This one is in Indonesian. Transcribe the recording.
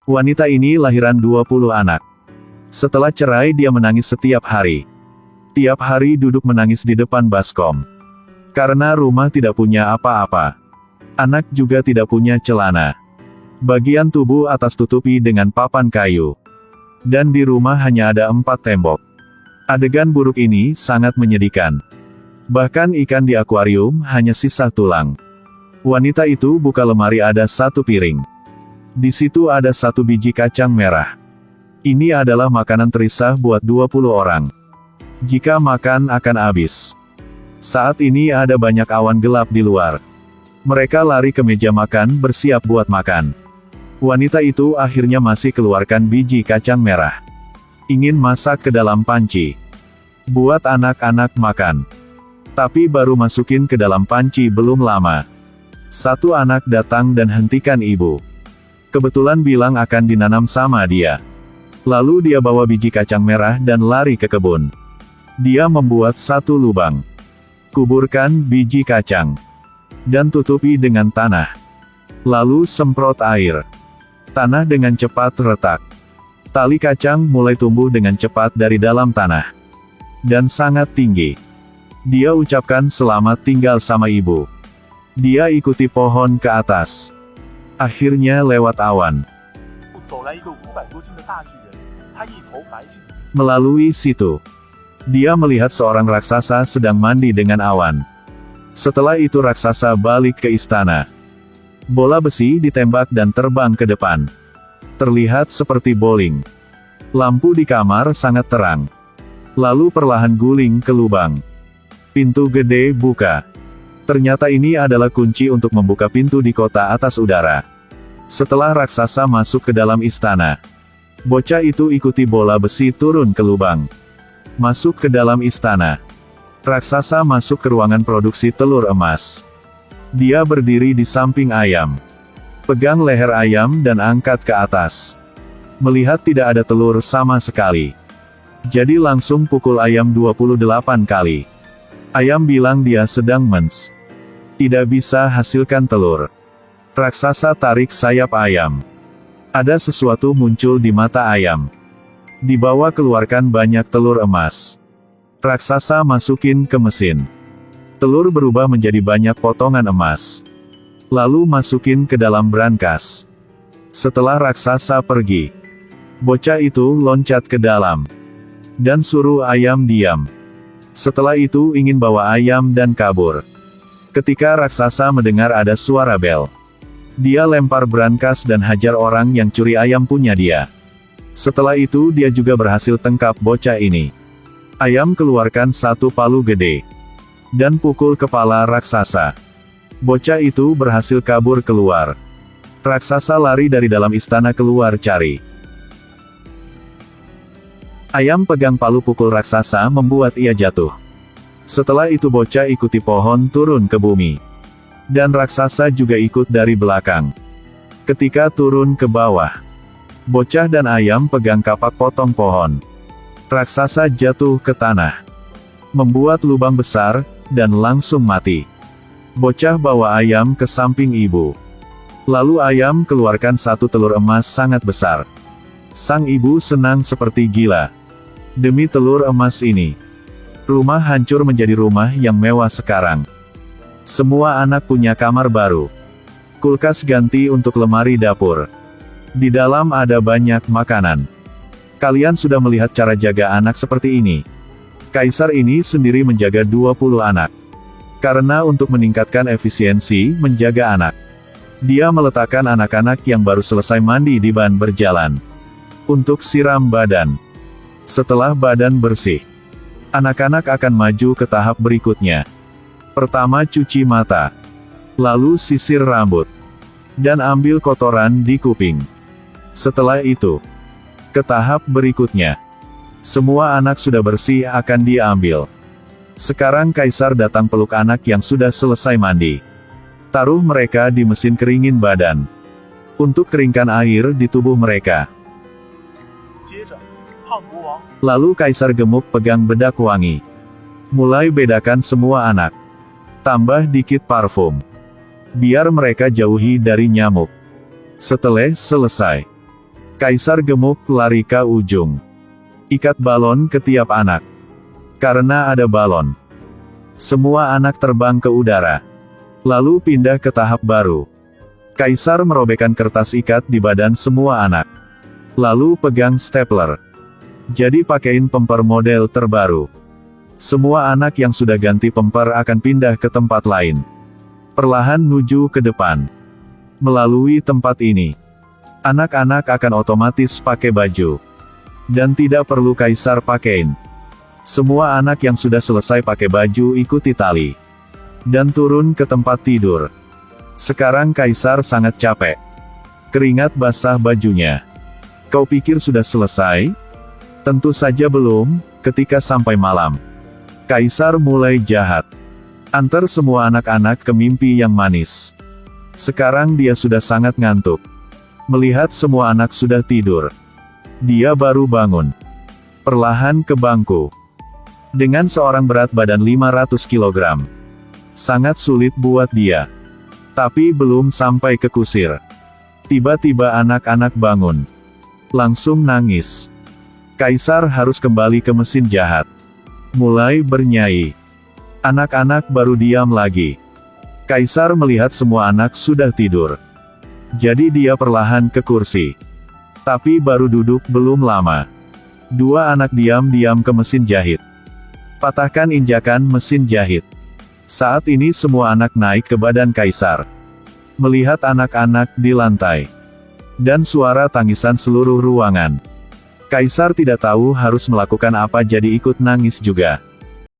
Wanita ini lahiran 20 anak. Setelah cerai dia menangis setiap hari. Tiap hari duduk menangis di depan baskom. Karena rumah tidak punya apa-apa. Anak juga tidak punya celana. Bagian tubuh atas tutupi dengan papan kayu. Dan di rumah hanya ada 4 tembok. Adegan buruk ini sangat menyedihkan. Bahkan ikan di akuarium hanya sisa tulang. Wanita itu buka lemari, ada 1 piring. Di situ ada 1 biji kacang merah. Ini adalah makanan terisah buat 20 orang. Jika makan akan habis. Saat ini ada banyak awan gelap di luar. Mereka lari ke meja makan bersiap buat makan. Wanita itu akhirnya masih keluarkan biji kacang merah. Ingin masak ke dalam panci. Buat anak-anak makan. Tapi baru masukin ke dalam panci belum lama. 1 anak datang dan hentikan ibu. Kebetulan bilang akan dinanam sama dia. Lalu dia bawa biji kacang merah dan lari ke kebun. Dia membuat 1 lubang. Kuburkan biji kacang. Dan tutupi dengan tanah. Lalu semprot air. Tanah dengan cepat retak. Tali kacang mulai tumbuh dengan cepat dari dalam tanah. Dan sangat tinggi. Dia ucapkan selamat tinggal sama ibu. Dia ikuti pohon ke atas. Akhirnya lewat awan. Melalui situ. Dia melihat seorang raksasa sedang mandi dengan awan. Setelah itu raksasa balik ke istana. Bola besi ditembak dan terbang ke depan. Terlihat seperti bowling. Lampu di kamar sangat terang. Lalu perlahan guling ke lubang. Pintu gede buka. Ternyata ini adalah kunci untuk membuka pintu di kota atas udara. Setelah raksasa masuk ke dalam istana, bocah itu ikuti bola besi turun ke lubang. Masuk ke dalam istana. Raksasa masuk ke ruangan produksi telur emas. Dia berdiri di samping ayam. Pegang leher ayam dan angkat ke atas. Melihat tidak ada telur sama sekali. Jadi langsung pukul ayam 28 kali. Ayam bilang dia sedang mens. Tidak bisa hasilkan telur. Raksasa tarik sayap ayam. Ada sesuatu muncul di mata ayam. Di bawah keluarkan banyak telur emas. Raksasa masukin ke mesin. Telur berubah menjadi banyak potongan emas. Lalu masukin ke dalam brankas. Setelah raksasa pergi, bocah itu loncat ke dalam. Dan suruh ayam diam. Setelah itu ingin bawa ayam dan kabur. Ketika raksasa mendengar ada suara bel. Dia lempar brankas dan hajar orang yang curi ayam punya dia. Setelah itu dia juga berhasil tangkap bocah ini. Ayam keluarkan 1 palu gede. Dan pukul kepala raksasa. Bocah itu berhasil kabur keluar. Raksasa lari dari dalam istana keluar cari. Ayam pegang palu pukul raksasa membuat ia jatuh. Setelah itu bocah ikuti pohon turun ke bumi. Dan raksasa juga ikut dari belakang. Ketika turun ke bawah, bocah dan ayam pegang kapak potong pohon. Raksasa jatuh ke tanah. Membuat lubang besar, dan langsung mati. Bocah bawa ayam ke samping ibu. Lalu ayam keluarkan 1 telur emas sangat besar. Sang ibu senang seperti gila. Demi telur emas ini. Rumah hancur menjadi rumah yang mewah sekarang. Semua anak punya kamar baru. Kulkas ganti untuk lemari dapur. Di dalam ada banyak makanan. Kalian sudah melihat cara jaga anak seperti ini. Kaisar ini sendiri menjaga 20 anak. Karena untuk meningkatkan efisiensi menjaga anak. Dia meletakkan anak-anak yang baru selesai mandi di ban berjalan. Untuk siram badan. Setelah badan bersih, anak-anak akan maju ke tahap berikutnya. Pertama cuci mata. Lalu sisir rambut. Dan ambil kotoran di kuping. Setelah itu, ke tahap berikutnya. Semua anak sudah bersih akan diambil. Sekarang kaisar datang peluk anak yang sudah selesai mandi. Taruh mereka di mesin keringin badan. Untuk keringkan air di tubuh mereka. Lalu kaisar gemuk pegang bedak wangi. Mulai bedakan semua anak. Tambah dikit parfum. Biar mereka jauhi dari nyamuk. Setelah selesai, Kaisar gemuk lari ke ujung. Ikat balon ke tiap anak. Karena ada balon, semua anak terbang ke udara. Lalu pindah ke tahap baru. Kaisar merobekkan kertas ikat di badan semua anak. Lalu pegang stapler. Jadi pakein pemper model terbaru. Semua anak yang sudah ganti pemper akan pindah ke tempat lain. Perlahan menuju ke depan. Melalui tempat ini, anak-anak akan otomatis pakai baju. Dan tidak perlu kaisar pakein. Semua anak yang sudah selesai pakai baju ikuti tali. Dan turun ke tempat tidur. Sekarang kaisar sangat capek. Keringat basah bajunya. Kau pikir sudah selesai? Tentu saja belum, ketika sampai malam. Kaisar mulai jahat. Antar semua anak-anak ke mimpi yang manis. Sekarang dia sudah sangat ngantuk. Melihat semua anak sudah tidur, dia baru bangun. Perlahan ke bangku. Dengan seorang berat badan 500 kg. Sangat sulit buat dia. Tapi belum sampai ke kusir. Tiba-tiba anak-anak bangun. Langsung nangis. Kaisar harus kembali ke mesin jahat. Mulai bernyanyi. Anak-anak baru diam lagi. Kaisar melihat semua anak sudah tidur. Jadi dia perlahan ke kursi. Tapi baru duduk belum lama. Dua anak diam-diam ke mesin jahit. Patahkan injakan mesin jahit. Saat ini semua anak naik ke badan Kaisar. Melihat anak-anak di lantai. Dan suara tangisan seluruh ruangan. Kaisar tidak tahu harus melakukan apa jadi ikut nangis juga.